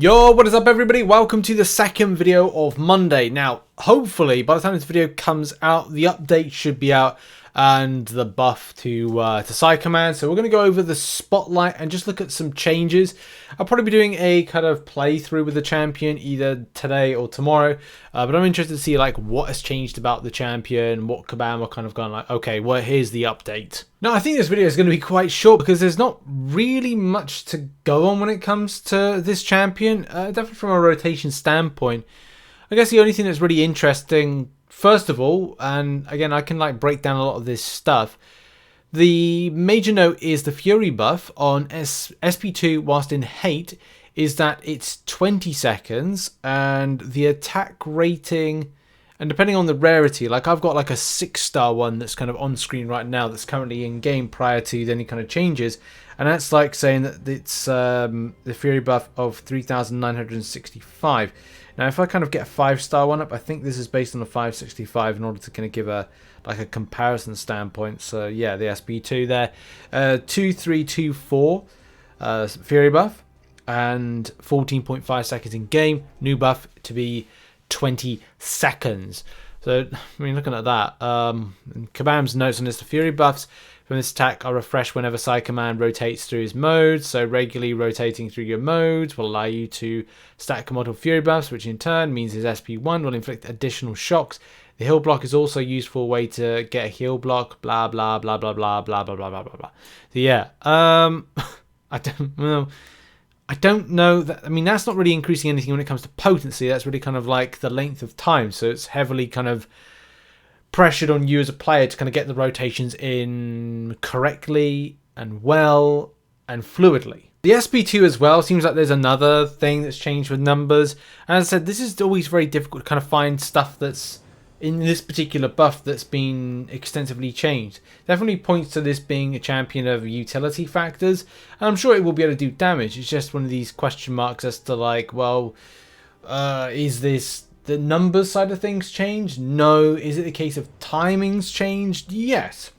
Yo, what is up everybody? Welcome to the second video of Monday. Now, hopefully, by the time this video comes out, the update should be out and the buff to MCOC. So we're going to go over the spotlight and just look at some changes. I'll probably be doing a kind of playthrough with the champion either today or tomorrow. But I'm interested to see like what has changed about the champion, what Kabam are kind of going like, okay, well, here's the update. Now, I think this video is going to be quite short because there's not really much to go on when it comes to this champion. Definitely from a rotation standpoint. I guess the only thing that's really interesting, first of all, and again, I can like break down a lot of this stuff. The major note is the Fury buff on SP2 whilst in Hate is that it's 20 seconds and the attack rating, and depending on the rarity, like I've got like a 6-star one that's kind of on screen right now that's currently in game prior to any kind of changes. And that's like saying that it's the Fury buff of 3,965. Now, if I kind of get a 5-star one up, I think this is based on a 565 in order to kind of give a like a comparison standpoint. So yeah, the SP2 there, 2324 Fury buff and 14.5 seconds in game. New buff to be 20 seconds. So I mean, looking at that, Kabam's notes on this: the Fury buffs from this attack are refreshed whenever MCOC rotates through his modes, so regularly rotating through your modes will allow you to stack multiple Fury buffs, which in turn means his SP1 will inflict additional shocks. The heal block is also a useful way to get a heal block, blah blah blah blah blah blah blah blah blah blah. So yeah, I don't know that. I mean, that's not really increasing anything when it comes to potency. That's really kind of like the length of time, so it's heavily kind of pressured on you as a player to kind of get the rotations in correctly and well and fluidly. The SP2 as well seems like there's another thing that's changed with numbers. And as I said, this is always very difficult to kind of find stuff that's in this particular buff that's been extensively changed. Definitely points to this being a champion of utility factors. And I'm sure it will be able to do damage. It's just one of these question marks as to like, well, is this the numbers side of things changed? No. Is it a case of timings changed? Yes.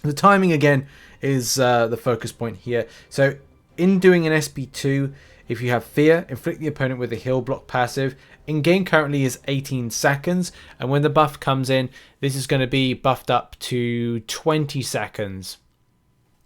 The timing again is the focus point here. So in doing an SP2, if you have Fear, inflict the opponent with a heal block passive. In game currently is 18 seconds, and when the buff comes in, this is going to be buffed up to 20 seconds.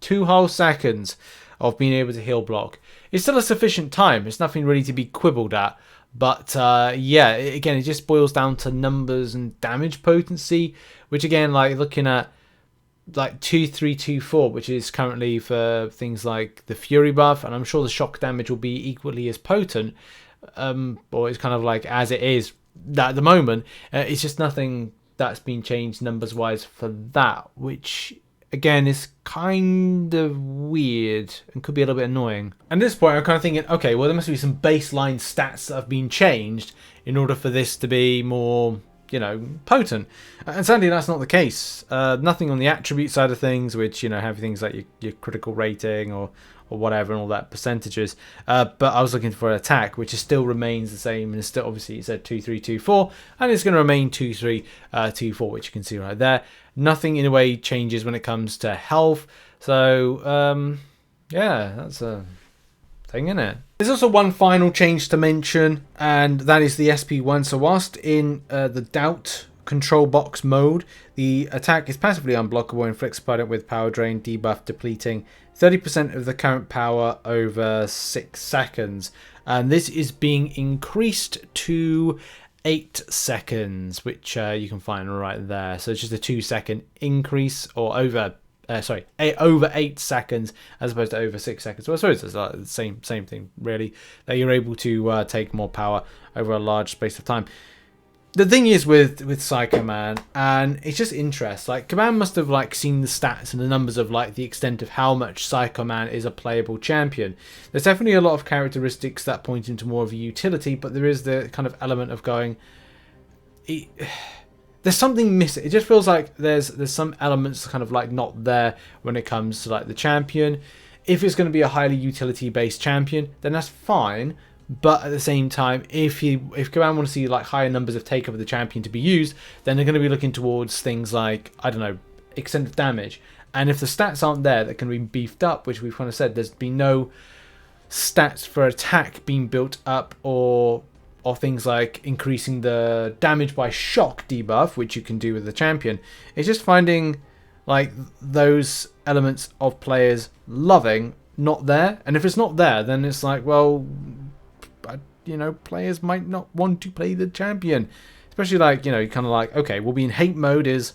2 whole seconds of being able to heal block. It's still a sufficient time. It's nothing really to be quibbled at. But yeah, again, it just boils down to numbers and damage potency, which again, like looking at like 2324, which is currently for things like the Fury buff, and I'm sure the shock damage will be equally as potent, or it's kind of like as it is at the moment. It's just nothing that's been changed numbers wise for that, which again is kind of weird and could be a little bit annoying. And at this point, I'm kind of thinking, okay, well, there must be some baseline stats that have been changed in order for this to be more, you know, potent. And sadly, that's not the case. Nothing on the attribute side of things, which, you know, have things like your critical rating or whatever and all that percentages. But I was looking for an attack, which still remains the same, and it's still obviously it said 2324, and it's going to remain 2324, which you can see right there. Nothing in a way changes when it comes to health. So yeah, that's a thing, isn't it? There's also one final change to mention, and that is the SP1. So whilst in the Doubt control box mode, the attack is passively unblockable and inflicts opponent with power drain, debuff, depleting 30% of the current power over 6 seconds. And this is being increased to 8 seconds, which you can find right there. So it's just a 2-second increase, or over over 8 seconds as opposed to over 6 seconds. Well, I suppose it's the same thing really, that you're able to take more power over a large space of time. The thing is with MCOC, and it's just interest. Like Kabam must have like seen the stats and the numbers of like the extent of how much MCOC is a playable champion. There's definitely a lot of characteristics that point into more of a utility, but there is the kind of element of going, there's something missing. It just feels like there's some elements kind of like not there when it comes to like the champion. If it's going to be a highly utility based champion, then that's fine. But at the same time, if Kabam want to see like higher numbers of takeover of the champion to be used, then they're going to be looking towards things like, I don't know, extended damage. And if the stats aren't there that can be beefed up, which we've kind of said, there's been no stats for attack being built up, or things like increasing the damage by shock debuff, which you can do with the champion. It's just finding like those elements of players loving not there, and if it's not there, then it's like, well, you know, players might not want to play the champion, especially like, you know, kind of like, okay, we'll be in hate mode is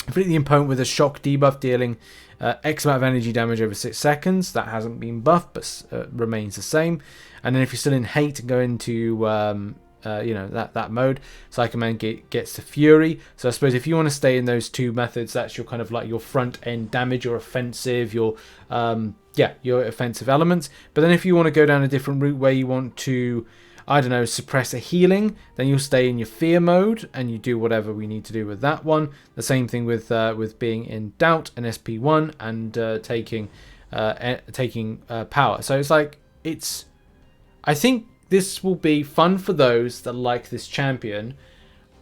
defeat the opponent with a shock debuff dealing X amount of energy damage over 6 seconds. That hasn't been buffed, but remains the same. And then if you're still in hate, go into you know, that mode. RichTheMan gets the fury. So I suppose if you want to stay in those two methods, that's your kind of like your front end damage, your offensive, your your offensive elements. But then if you want to go down a different route where you want to, I don't know, suppress a healing, then you'll stay in your fear mode and you do whatever we need to do with that one. The same thing with being in doubt and SP1 and taking power. So it's like, I think this will be fun for those that like this champion.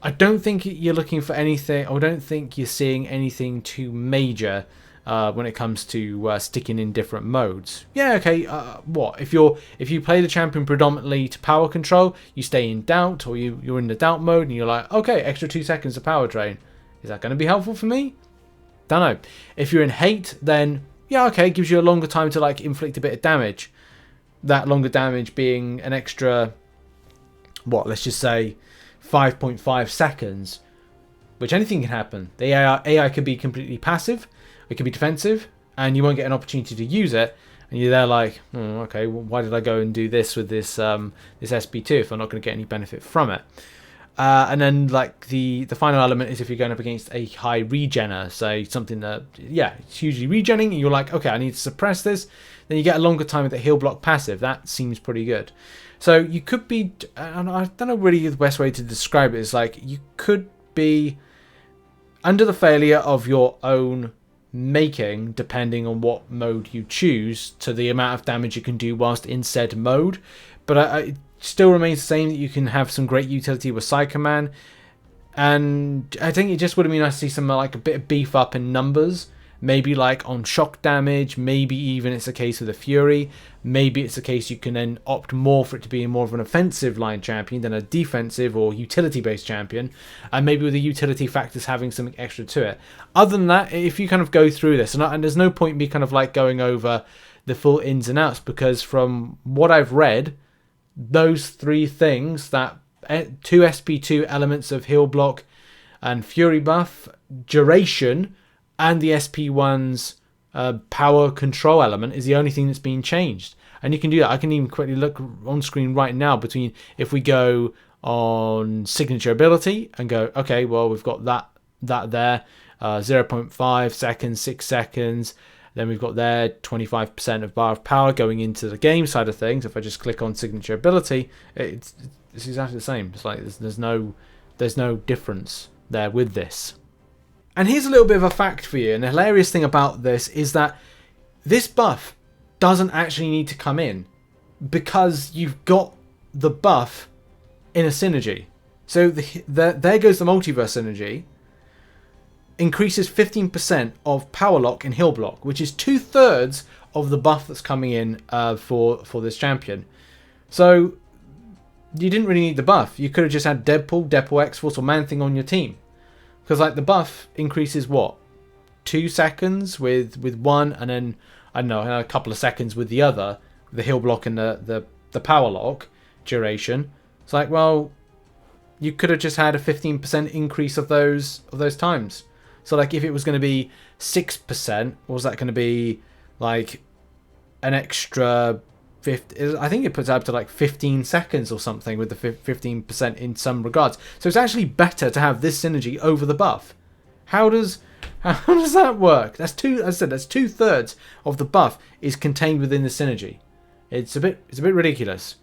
I don't think you're looking for anything, I don't think you're seeing anything too major when it comes to sticking in different modes. Yeah, okay, what? If you play the champion predominantly to power control, you stay in doubt, or you're in the doubt mode and you're like, okay, extra 2 seconds of power drain. Is that going to be helpful for me? Don't know. If you're in hate, then yeah, okay, it gives you a longer time to like inflict a bit of damage. That longer damage being an extra, what, let's just say 5.5 seconds, which anything can happen. The AI could be completely passive, it could be defensive, and you won't get an opportunity to use it, and you're there like, okay, well, why did I go and do this with this this SP2 if I'm not going to get any benefit from it? And then like the final element is if you're going up against a high regener, so something that, yeah, it's usually regenning, and you're like, okay, I need to suppress this. Then you get a longer time with the heal block passive. That seems pretty good. So you could be, I don't know really the best way to describe it. It's like you could be under the failure of your own making, depending on what mode you choose, to the amount of damage you can do whilst in said mode. But it still remains the same, that you can have some great utility with RichTheMan. And I think it just would have been nice to see some like a bit of beef up in numbers. Maybe like on shock damage, maybe even it's a case of the fury, maybe it's a case you can then opt more for it to be more of an offensive line champion than a defensive or utility based champion, and maybe with the utility factors having something extra to it. Other than that, if you kind of go through this, and there's no point in me kind of like going over the full ins and outs, because from what I've read, those three things, that 2 SP2 elements of heal block and fury buff, duration, and the SP1's power control element is the only thing that's been changed. And you can do that. I can even quickly look on screen right now between, if we go on signature ability and go, okay, well, we've got that there, 0.5 seconds, 6 seconds. Then we've got there 25% of bar of power going into the game side of things. If I just click on signature ability, it's exactly the same. It's like there's no difference there with this. And here's a little bit of a fact for you, and the hilarious thing about this is that this buff doesn't actually need to come in, because you've got the buff in a synergy. So there goes the multiverse synergy, increases 15% of power lock and heal block, which is 2/3 of the buff that's coming in for this champion. So you didn't really need the buff. You could have just had Deadpool, X-Force, or Man-Thing on your team. Because like the buff increases what, 2 seconds with one, and then I don't know, a couple of seconds with the other, the heal block and the power lock duration. It's like, well, you could have just had a 15% increase of those times. So like if it was going to be 6%, what was that going to be, like an extra 50? I think it puts up to like 15 seconds or something with the 15% in some regards. So it's actually better to have this synergy over the buff. How does that work? That's that's 2/3 of the buff is contained within the synergy. It's a bit ridiculous.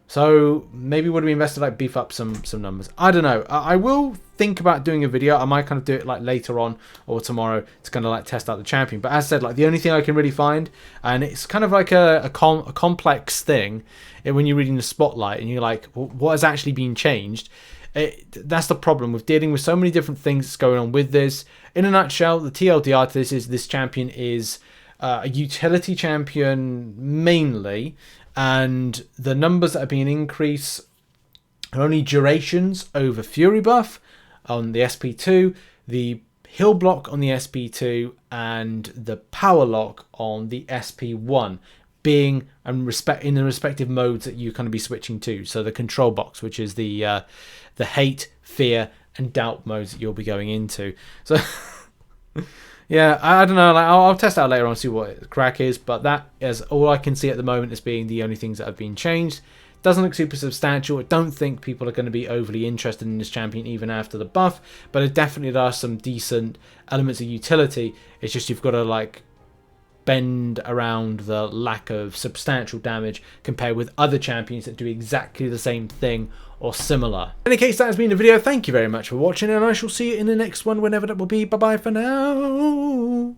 So maybe would we invest to like beef up some numbers? I don't know. I will think about doing a video. I might kind of do it like later on or tomorrow to kind of like test out the champion. But as I said, like the only thing I can really find, and it's kind of like a complex thing when you're reading the spotlight and you're like, well, what has actually been changed? That's the problem with dealing with so many different things that's going on with this. In a nutshell, the TLDR to this is this champion is a utility champion mainly, And the numbers that have been increased are only durations over Fury buff on the SP2, the Heal block on the SP2, and the Power lock on the SP1, being in the respective modes that you're going to be switching to. So the control box, which is the hate, fear, and doubt modes that you'll be going into. So yeah, I don't know. Like, I'll test out later on, see what the crack is. But that is all I can see at the moment as being the only things that have been changed. Doesn't look super substantial. I don't think people are going to be overly interested in this champion even after the buff. But it definitely are some decent elements of utility. It's just you've got to like bend around the lack of substantial damage compared with other champions that do exactly the same thing or similar. In any case, that has been the video. Thank you very much for watching, and I shall see you in the next one whenever that will be. Bye bye for now.